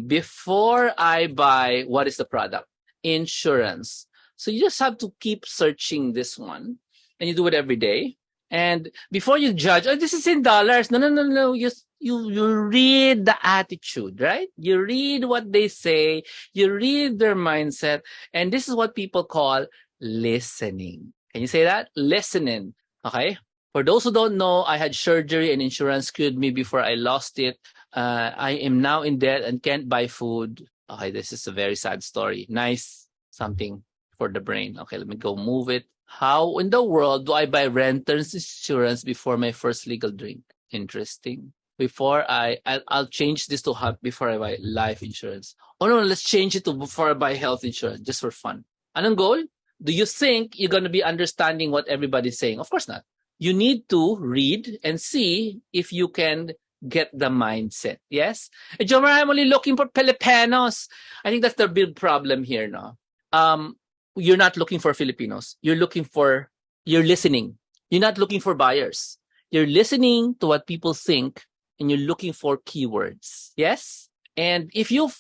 before I buy, what is the product? Insurance. So you just have to keep searching this one, and you do it every day. And before you judge, this is in dollars. No. You read the attitude, right? You read what they say. You read their mindset. And this is what people call listening. Can you say that? Listening. Okay. For those who don't know, I had surgery and insurance cured me before I lost it. I am now in debt and can't buy food. Okay. This is a very sad story. Nice. Something for the brain. Okay. Let me go move it. How in the world do I buy renter's insurance before my first legal drink? Interesting. I'll change this to before I buy life insurance. Oh no, let's change it to before I buy health insurance, just for fun. Anong goal? Do you think you're going to be understanding what everybody's saying? Of course not. You need to read and see if you can get the mindset. Yes? Jomar, I'm only looking for Filipinos. I think that's the big problem here, no? You're not looking for Filipinos. You're listening. You're not looking for buyers. You're listening to what people think, and you're looking for keywords. Yes? And if you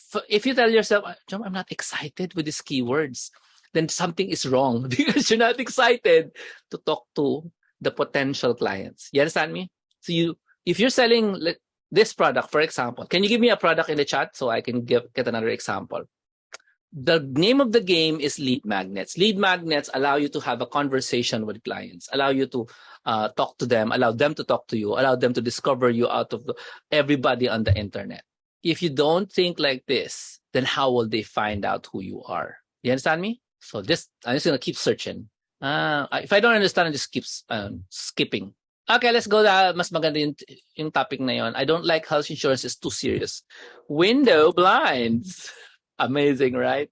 tell yourself, John, I'm not excited with these keywords, then something is wrong because you're not excited to talk to the potential clients. You understand me? So if you're selling this product, for example, can you give me a product in the chat so I can get another example? The name of the game is lead magnets. Lead magnets allow you to have a conversation with clients, allow you to talk to them, allow them to talk to you, allow them to discover you out of everybody on the internet. If you don't think like this, then how will they find out who you are? You understand me? So I'm just going to keep searching. If I don't understand, I just keep skipping. Okay, let's go. Mas maganda yung topic na yon. I don't like health insurance. It's too serious. Window blinds. Amazing, right?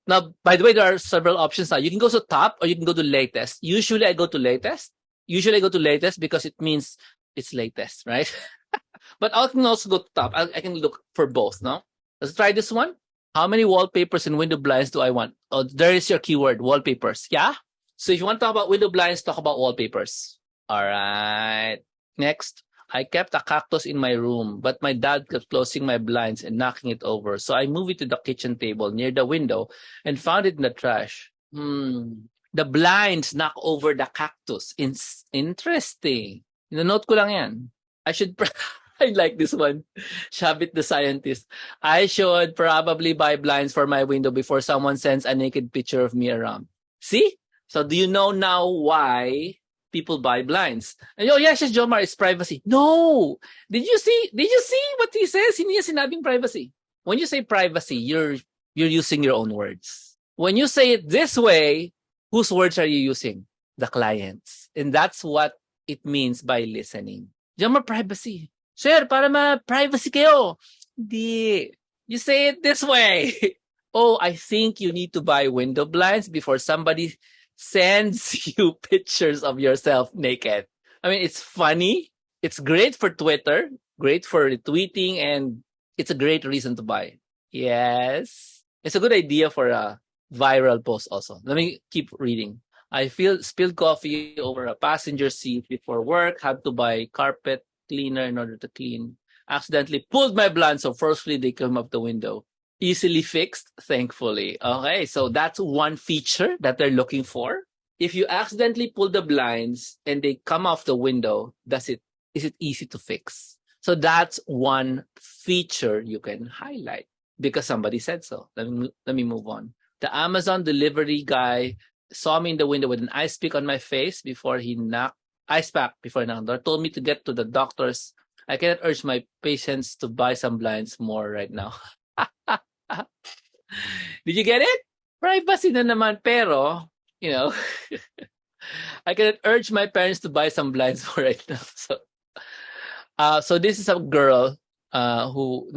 Now, by the way, there are several options now. You can go to top or you can go to latest. Usually I go to latest. Because it means it's latest, right? But I can also go to top. I can look for both, no? Let's try this one. How many wallpapers and window blinds do I want? Oh, there is your keyword, wallpapers. Yeah? So if you want to talk about window blinds, talk about wallpapers. All right. Next. I kept a cactus in my room, but my dad kept closing my blinds and knocking it over. So I moved it to the kitchen table near the window and found it in the trash. The blinds knock over the cactus. Interesting. Note ko lang yan. I should... I like this one. Shabit the scientist. I should probably buy blinds for my window before someone sends a naked picture of me around. See? So do you know now why people buy blinds? And, oh yes, Jomar, it's privacy. No! Did you see what he says? Hindi niya sinabing privacy. When you say privacy, you're using your own words. When you say it this way, whose words are you using? The client's. And that's what it means by listening. Jomar, privacy. Sir, para ma-privacy kayo. Di. You say it this way. Oh, I think you need to buy window blinds before somebody sends you pictures of yourself naked. I mean, it's funny. It's great for Twitter, great for retweeting, and it's a great reason to buy. Yes. It's a good idea for a viral post also. Let me keep reading. I spilled coffee over a passenger seat before work, had to buy carpet cleaner in order to clean. Accidentally pulled my blinds, so forcefully they came up the window. Easily fixed, thankfully. Okay, so that's one feature that they're looking for. If you accidentally pull the blinds and they come off the window, is it easy to fix? So that's one feature you can highlight because somebody said so. Let me move on. The Amazon delivery guy saw me in the window with an ice pick on my face before he knocked. Ice pack before now. Told me to get to the doctors. I cannot urge my patients to buy some blinds more right now. Did you get it? Privacy na naman, pero, you know, I cannot urge my parents to buy some blinds more right now. So this is a girl who,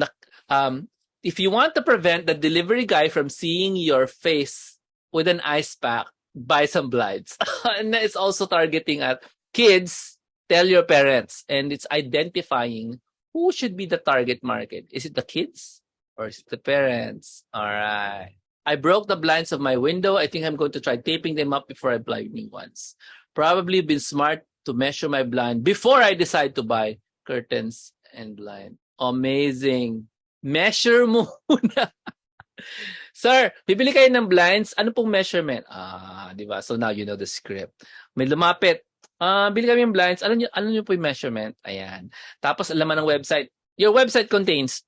if you want to prevent the delivery guy from seeing your face with an ice pack, buy some blinds. And it's also targeting at kids. Tell your parents, and it's identifying who should be the target market. Is it the kids or is it the parents? All right. I broke the blinds of my window. I think I'm going to try taping them up before I buy new ones. Probably been smart to measure my blind before I decide to buy curtains and blind. Amazing. Measure mo muna. Sir, bibili kayo ng blinds. Ano pong measurement? Di ba? So now you know the script. May lumapit. Bili kami ng blinds. Ano nyo po yung measurement? Ayan. Tapos alaman ng website. Your website contains,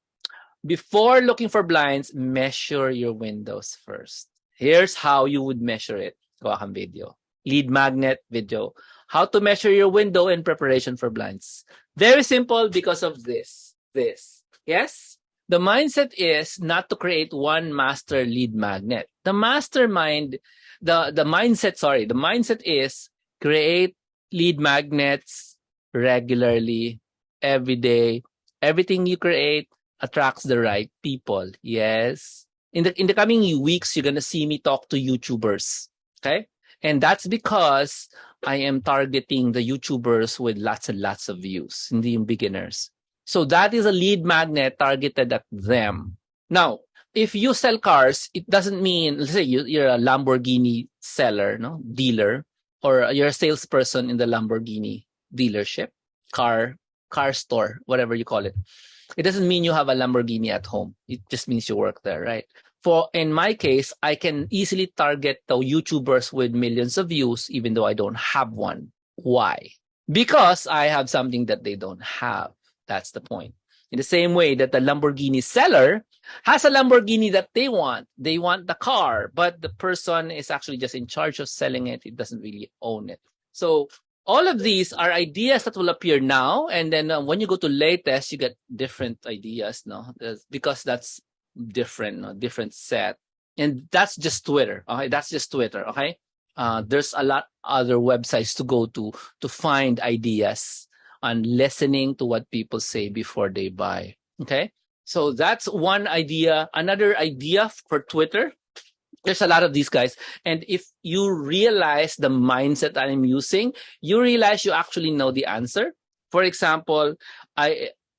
before looking for blinds, measure your windows first. Here's how you would measure it. Gawa kang video. Lead magnet video. How to measure your window in preparation for blinds. Very simple because of this. Yes? The mindset is not to create one master lead magnet. The mindset is create lead magnets regularly, every day. Everything you create attracts the right people. Yes. In the coming weeks, you're gonna see me talk to YouTubers. Okay? And that's because I am targeting the YouTubers with lots and lots of views, hindi yung beginners. So that is a lead magnet targeted at them. Now, if you sell cars, it doesn't mean, let's say you're a Lamborghini seller, dealer, or you're a salesperson in the Lamborghini dealership, car store, whatever you call it. It doesn't mean you have a Lamborghini at home. It just means you work there, right? In my case, I can easily target the YouTubers with millions of views, even though I don't have one. Why? Because I have something that they don't have. That's the point. In the same way that the Lamborghini seller has a Lamborghini that they want. They want the car, but the person is actually just in charge of selling it. It doesn't really own it. So all of these are ideas that will appear now. And then when you go to latest, you get different ideas, because that's different, different set. And that's just Twitter. Okay, that's just Twitter. Okay, there's a lot other websites to go to find ideas and listening to what people say before they buy. Okay, so that's one idea. Another idea for Twitter. There's a lot of these guys, and if you realize the mindset that I'm using, you realize you actually know the answer. For example,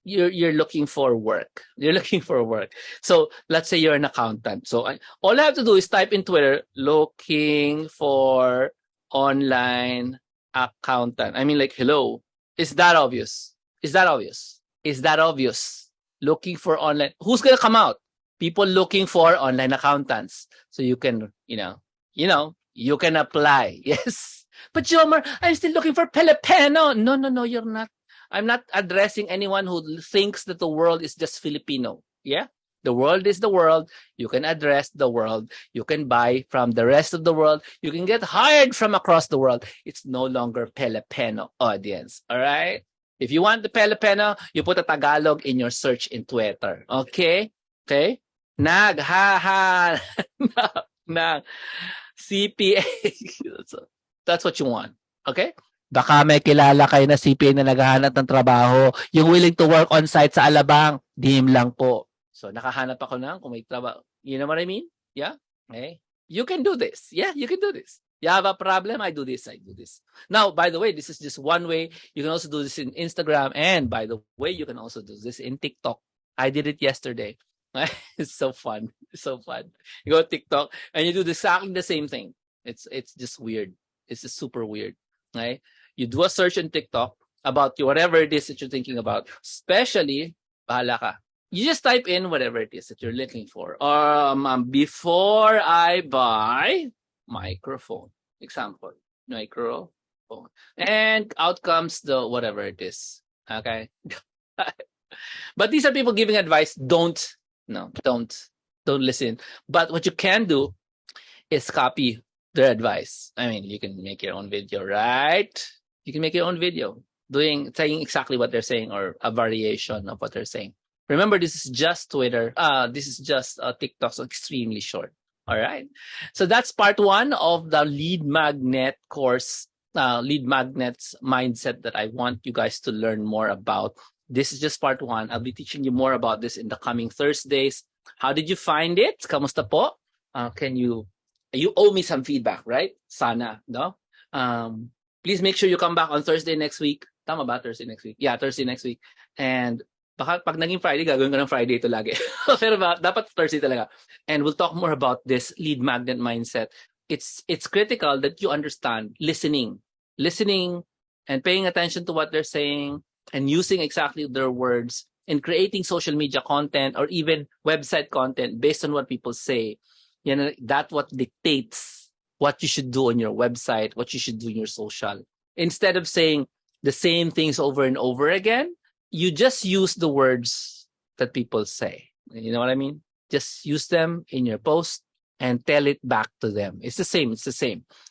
you're looking for work. You're looking for work. So let's say you're an accountant. So all I have to do is type in Twitter, looking for online accountant. I mean, like, hello. It's that obvious. Is that obvious? Is that obvious? Looking for online. Who's going to come out? People looking for online accountants. So you can, you can apply. Yes. But Jomar, I'm still looking for Filipino. No, you're not. I'm not addressing anyone who thinks that the world is just Filipino. Yeah. The world is the world. You can address the world. You can buy from the rest of the world. You can get hired from across the world. It's no longer Filipino audience. All right. If you want the Filipino, you put a Tagalog in your search in Twitter. Okay? Okay? Nag, ha, ha, nag, CPA. That's what you want. Okay? Baka may kilala kayo na CPA na naghahanap ng trabaho. Yung willing to work on site sa Alabang, dim lang po. So, nakahanap ako ng kung may trabaho. You know what I mean? Yeah? Okay? You can do this. Yeah, you can do this. You have a problem? I do this. Now, by the way, this is just one way. You can also do this in Instagram. And by the way, you can also do this in TikTok. I did it yesterday. It's so fun. It's so fun. You go to TikTok and you do exactly the same thing. It's just weird. It's just super weird. Right? You do a search on TikTok about whatever it is that you're thinking about. Especially, bahala ka. You just type in whatever it is that you're looking for. Before I buy microphone, example, microphone, and out comes the whatever it is. Okay. But these are people giving advice. Don't listen. But what you can do is copy their advice. I mean, you can make your own video, right? You can make your own video saying exactly what they're saying or a variation of what they're saying. Remember, this is just Twitter. This is just TikTok, so extremely short. All right. So that's part one of the lead magnet course, lead magnets mindset that I want you guys to learn more about. This is just part one. I'll be teaching you more about this in the coming Thursdays. How did you find it? Kamusta po? You owe me some feedback, right? Sana, no? Please make sure you come back on Thursday next week. Tama ba? Thursday next week? Yeah, Thursday next week. And baka pag naging Friday, gagawin ko ng Friday ito lagi. Pero dapat Thursday talaga. And we'll talk more about this lead magnet mindset. It's critical that you understand listening and paying attention to what they're saying and using exactly their words and creating social media content or even website content based on what people say. That's what dictates what you should do on your website, what you should do in your social. Instead of saying the same things over and over again, you just use the words that people say. You know what I mean? Just use them in your post and tell it back to them. It's the same.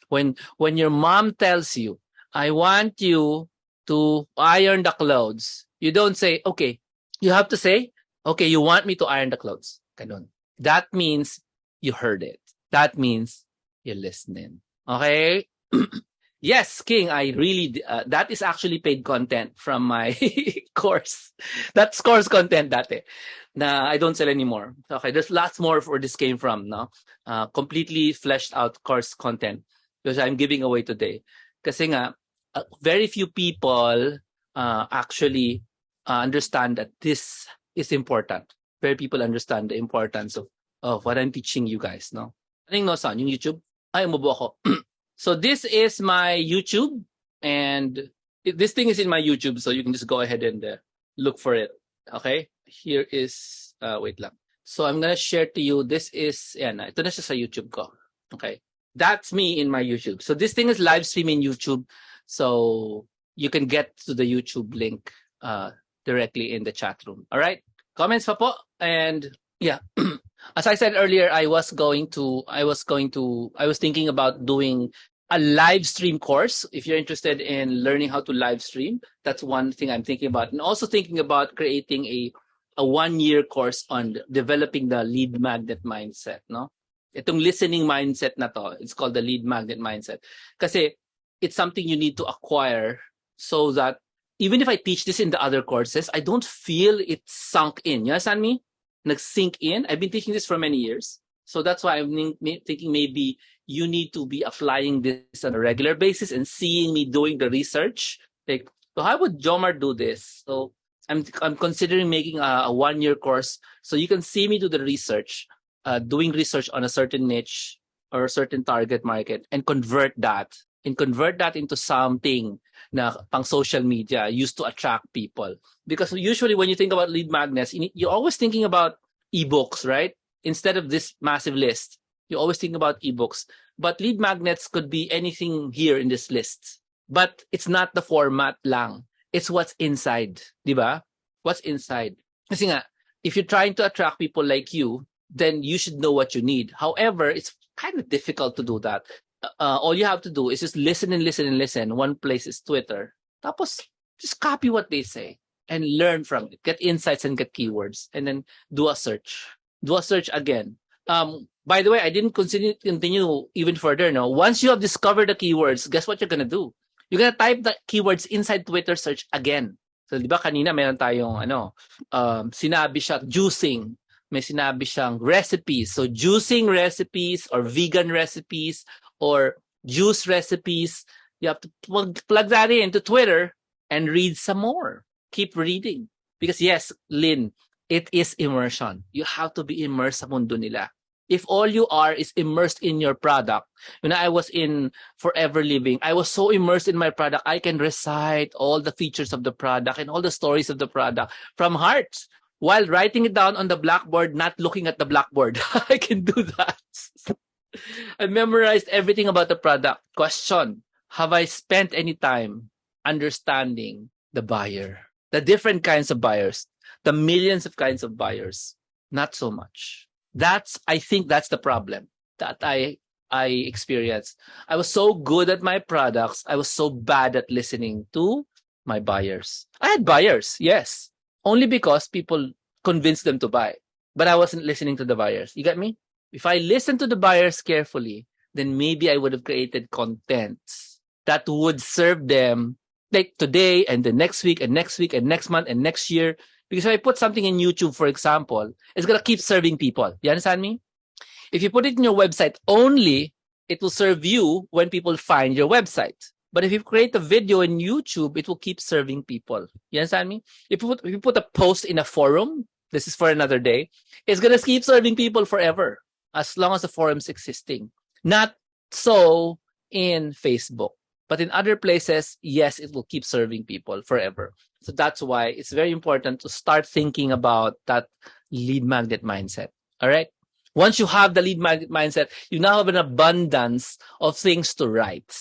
When your mom tells you, I want you to iron the clothes, you don't say, okay. You have to say, okay, you want me to iron the clothes. Ganun. That means you heard it. That means you're listening. Okay? Yes, King, I really, that is actually paid content from my course. That's course content dati na I don't sell anymore. Okay, there's lots more where this came from, no? Completely fleshed out course content because I'm giving away today. Kasi nga, very few people actually understand that this is important. Very people understand the importance of what I'm teaching you guys, no? Anong no sound? Yung YouTube? Ay, umubo ako. So this is my YouTube, and this thing is in my YouTube, so you can just go ahead and look for it. Okay? Here is, wait lang. So I'm gonna share to you, this is, ito na siya sa YouTube ko. Okay? That's me in my YouTube. So this thing is live stream in YouTube, so you can get to the YouTube link directly in the chat room. All right? Comments pa po, and yeah. As I said earlier, I was thinking about doing a live stream course. If you're interested in learning how to live stream, that's one thing I'm thinking about. And also thinking about creating a 1-year course on developing the lead magnet mindset, no? Itong listening mindset na to, it's called the lead magnet mindset. Kasi it's something you need to acquire so that even if I teach this in the other courses, I don't feel it sunk in. You understand me? Nag-sink in. I've been teaching this for many years. So that's why I'm thinking maybe you need to be applying this on a regular basis and seeing me doing the research. Like, so how would Jomar do this? So I'm considering making a 1-year course so you can see me do the research, doing research on a certain niche or a certain target market and convert that and convert that into something na pang social media used to attract people. Because usually when you think about lead magnets, you're always thinking about ebooks, right? Instead of this massive list, you always think about ebooks. But lead magnets could be anything here in this list. But it's not the format lang. It's what's inside, di ba? What's inside. Kasi nga, if you're trying to attract people like you, then you should know what you need. However, it's kind of difficult to do that. All you have to do is just listen and listen and listen. One place is Twitter. Tapos, just copy what they say and learn from it. Get insights and get keywords. And then do a search. Do a search again. By the way, I didn't continue even further. No, once you have discovered the keywords, guess what you're gonna do? You're gonna type the keywords inside Twitter search again. So, di ba kanina meron tayong sinabi siya juicing. May sinabi siyang recipes. So, juicing recipes or vegan recipes or juice recipes, you have to plug that into Twitter and read some more. Keep reading. Because yes, Lynn, it is immersion. You have to be immersed sa mundo nila. If all you are is immersed in your product, when I was in Forever Living, I was so immersed in my product, I can recite all the features of the product and all the stories of the product from heart while writing it down on the blackboard, not looking at the blackboard. I can do that. I memorized everything about the product. Question, have I spent any time understanding the buyer? The different kinds of buyers, the millions of kinds of buyers? Not so much. I think that's the problem that I experienced. I was so good at my products. I was so bad at listening to my buyers. I had buyers, yes, only because people convinced them to buy. But I wasn't listening to the buyers. You get me? If I listened to the buyers carefully, then maybe I would have created content that would serve them like today and the next week and next week and next month and next year. Because if I put something in YouTube, for example, it's going to keep serving people. You understand me? If you put it in your website only, it will serve you when people find your website. But if you create a video in YouTube, it will keep serving people. You understand me? If you put a post in a forum, this is for another day, it's going to keep serving people forever as long as the forum's existing. Not so in Facebook. But in other places, yes, it will keep serving people forever. So that's why it's very important to start thinking about that lead magnet mindset. All right? Once you have the lead magnet mindset, you now have an abundance of things to write,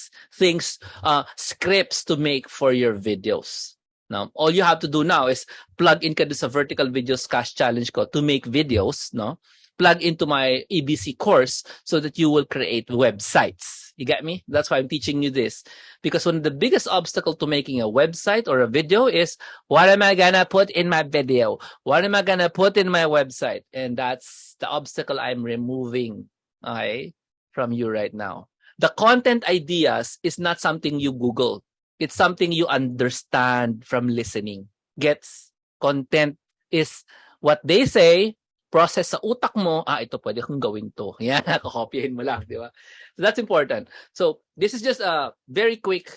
scripts to make for your videos. Now, all you have to do now is plug in sa vertical videos cash challenge ko to make videos, no? Plug into my ABC course so that you will create websites. You get me? That's why I'm teaching you this. Because one of the biggest obstacle to making a website or a video is, what am I gonna put in my video? What am I gonna put in my website? And that's the obstacle I'm removing, okay, from you right now. The content ideas is not something you Google. It's something you understand from listening. Gets? Content is what they say, process sa utak mo, ito pwede kong gawin to. Yan, kakopyahin mo lang, di ba? So that's important. So this is just a very quick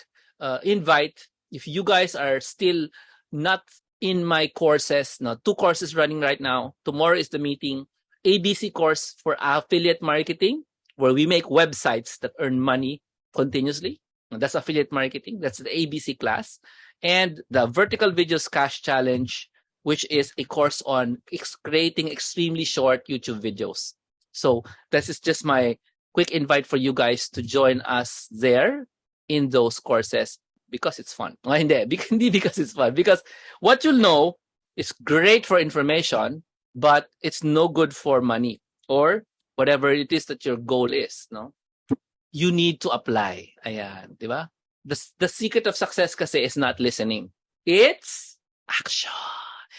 invite. If you guys are still not in my courses, no, 2 courses running right now. Tomorrow is the meeting. ABC course for affiliate marketing, where we make websites that earn money continuously. That's affiliate marketing. That's the ABC class. And the vertical videos cash challenge, which is a course on creating extremely short YouTube videos. So this is just my quick invite for you guys to join us there in those courses because it's fun. Hindi because it's fun. Because what you'll know is great for information, but it's no good for money or whatever it is that your goal is. No, you need to apply. Ayan, di ba? The secret of success kasi is not listening. It's action.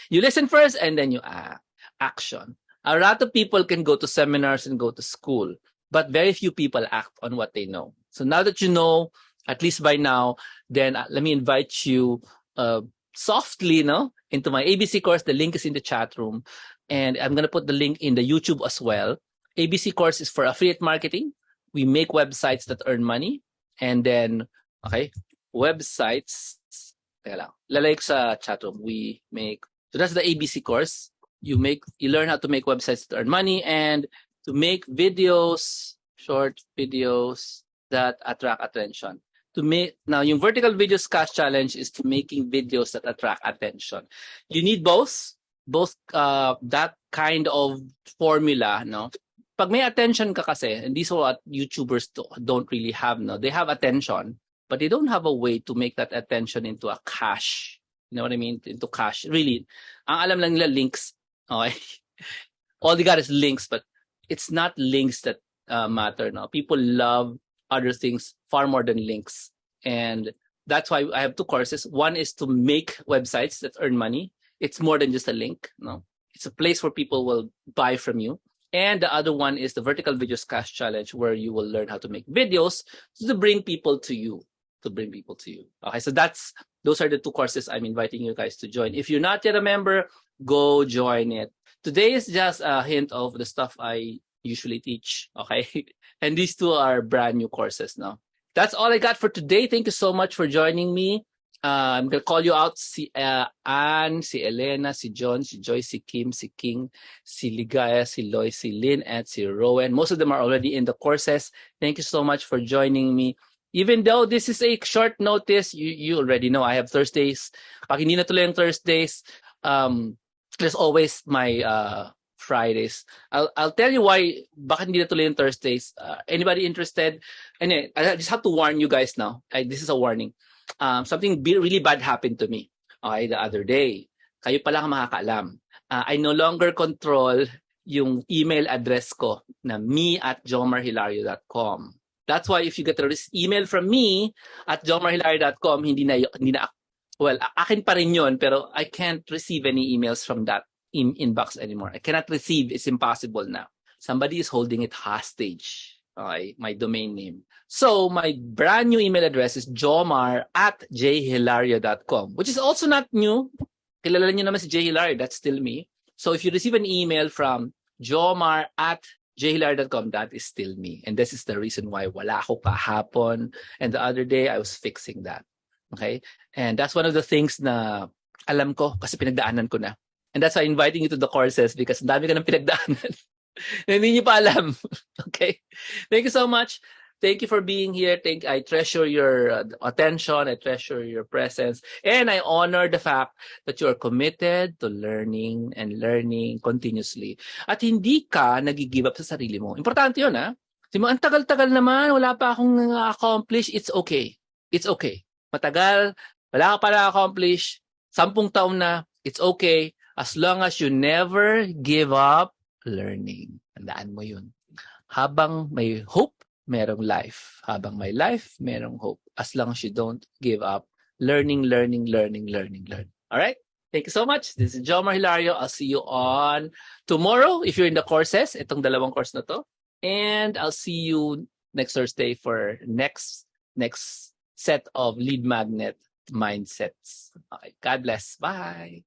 You listen first and then you act. Action. A lot of people can go to seminars and go to school, but very few people act on what they know. So now that you know, at least by now, then let me invite you softly, into my ABC course. The link is in the chat room. And I'm going to put the link in the YouTube as well. ABC course is for affiliate marketing. We make websites that earn money. And then, okay, websites. Teka lang. Lalagay ko sa chat room. We make. So that's the ABC course. You learn how to make websites that earn money and to make videos, short videos that attract attention. to make now yung vertical videos cash challenge is to making videos that attract attention. You need both that kind of formula, no? Pag may attention ka kasi, and these are what YouTubers don't really have, no? They have attention, but they don't have a way to make that attention into a cash. You know what I mean? Into cash. Really, ang alam lang nila links. Okay? All they got is links, but it's not links that matter now. People love other things far more than links. And that's why I have two courses. One is to make websites that earn money. It's more than just a link. No, it's a place where people will buy from you. And the other one is the Vertical Videos Cash Challenge, where you will learn how to make videos to bring people to you. Okay, so those are the two courses I'm inviting you guys to join. If you're not yet a member, go join it. Today is just a hint of the stuff I usually teach. Okay, and these two are brand new courses now. That's all I got for today. Thank you so much for joining me. I'm gonna call you out. Si Anne, si Elena, si John, si Joy, si Kim, si King, si Ligaya, si Loy, si Lynn, and si Rowan. Most of them are already in the courses. Thank you so much for joining me. Even though this is a short notice, you already know I have Thursdays. Pag hindi natuloy yung Thursdays, there's always my Fridays. I'll tell you why bakit hindi natuloy yung Thursdays. Anybody interested? Anyway, I just have to warn you guys now. This is a warning. Something really bad happened to me the other day. Kayo pala ang makakaalam. I no longer control yung email address ko na me@jomarhilario.com. That's why if you get a email from me at jomarhilario.com, hindi na, well, akin pa rin yun, pero I can't receive any emails from that inbox anymore. I cannot receive. It's impossible now. Somebody is holding it hostage. Okay, my domain name. So my brand new email address is jomar@jhilario.com, which is also not new. Kilala niyo naman si J Hilario. That's still me. So if you receive an email from jomar@jhilario.com, that is still me. And this is the reason why wala ako kahapon. And the other day, I was fixing that. Okay? And that's one of the things na alam ko kasi pinagdaanan ko na. And that's why I'm inviting you to the courses because ang dami ka ng pinagdaanan. Hindi niyo pa alam. Okay? Thank you so much. Thank you for being here. I treasure your attention. I treasure your presence. And I honor the fact that you are committed to learning and learning continuously. At hindi ka nag-give up sa sarili mo. Importante yun, ha? Sabi mo, ang tagal-tagal naman, wala pa akong accomplish. It's okay. It's okay. Matagal, wala ka pa na-accomplish. 10 taon na, it's okay. As long as you never give up learning. Tandaan mo yun. Habang may hope, merong life. Habang may life, merong hope. As long as you don't give up learning. All right? Thank you so much. This is Jomar Hilario. I'll see you on tomorrow if you're in the courses. Itong dalawang course na to. And I'll see you next Thursday for next set of lead magnet mindsets. Okay. God bless. Bye.